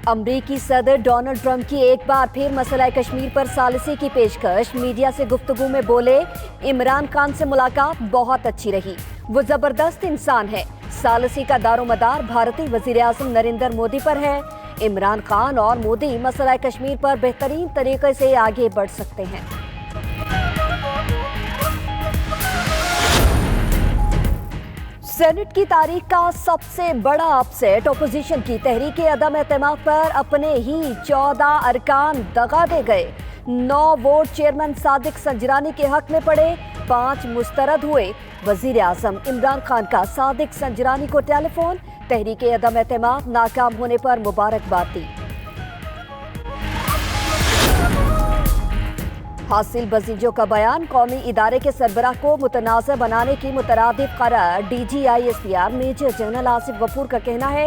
अमरीकी सदर Donald Trump की एक बार फिर मसला कश्मीर पर सालिसी की पेशकश। मीडिया से गुफ्तगू में बोले, इमरान खान से मुलाकात बहुत अच्छी रही, वो जबरदस्त इंसान है। सालिसी का दारोमदार भारतीय वजीर आजम नरेंद्र मोदी पर है। इमरान खान और मोदी मसला कश्मीर पर बेहतरीन तरीके से आगे बढ़ सकते हैं। सेनेट की तारीख का सबसे बड़ा अपसेट, अपोजिशन की तहरीके अदम एतमाद पर अपने ही 14 अरकान दगा दे गए। 9 वोट चेयरमैन सादिक संजरानी के हक में पड़े, 5 मुस्तरद हुए। वजीर आजम इमरान खान का सादिक संजरानी को टेलीफोन, तहरीके अदम एतमाद नाकाम होने पर मुबारकबाद दी। हासिल बजीजों का बयान, कौमी इदारे के सरबराह को मुतनाज़ बनाने की मुतरादिफ करार। DGISPR major general Asif Ghafoor का कहना है,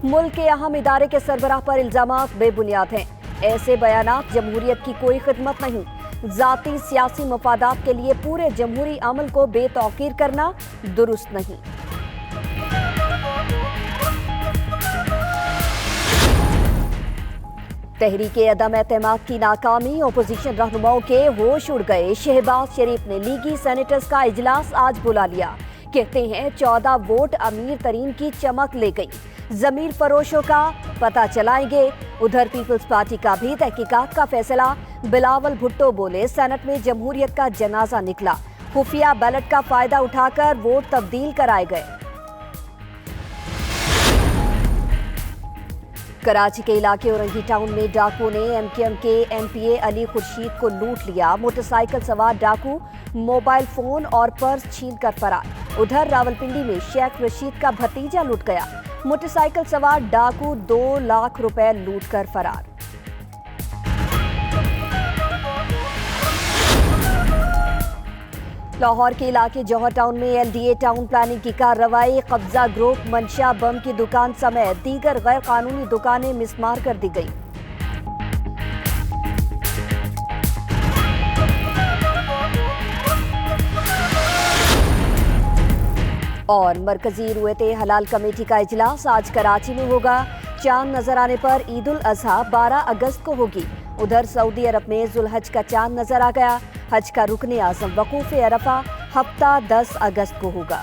मुल्क के अहम इदारे के सरबराह पर इल्जामात बेबुनियाद हैं। ऐसे बयानात जमहूरियत की कोई खिदमत नहीं। जाती सियासी मफादात के लिए पूरे जमहूरी अमल को बेतौकीर करना दुरुस्त नहीं। तहरीके अदम एतमाद की नाकामी, अपोजिशन रहनुमाओं के होश उड़ गए। शहबाज शरीफ ने लीगी सेनेटर्स का इजलास आज बुला लिया। कहते हैं 14 वोट अमीर तरीन की चमक ले गई। जमीर फरोशों का पता चलाएंगे। उधर पीपल्स पार्टी का भी तहकीकात का फैसला। बिलावल भुट्टो बोले, सेनेट में जमहूरियत का जनाजा निकला, खुफिया बैलेट का फायदा उठाकर वोट तब्दील कराए गए। कराची के इलाके औरंगी टाउन में डाकुओं ने MKM के MPA अली खुर्शीद को लूट लिया। मोटरसाइकिल सवार डाकू मोबाइल फोन और पर्स छीनकर फरार। उधर रावलपिंडी में शेख रशीद का भतीजा लूट गया। मोटरसाइकिल सवार डाकू 2 लाख रुपए लूटकर फरार। लाहौर के इलाके जौहर टाउन में LDA टाउन प्लानिंग की कार्रवाई। कब्जा ग्रुप मंशा बम की दुकान समेत दीगर गैर कानूनी दुकानें मिसमार कर दी गई। और मरकजी रुयते हलाल कमेटी का इजलास आज कराची में होगा। चांद नजर आने पर ईद उल अजहा 12 अगस्त को होगी। उधर सऊदी अरब में जुलहज का चांद नजर आ गया। हज का रुकने आजम वकूफ अरफा हफ्ता 10 अगस्त को होगा।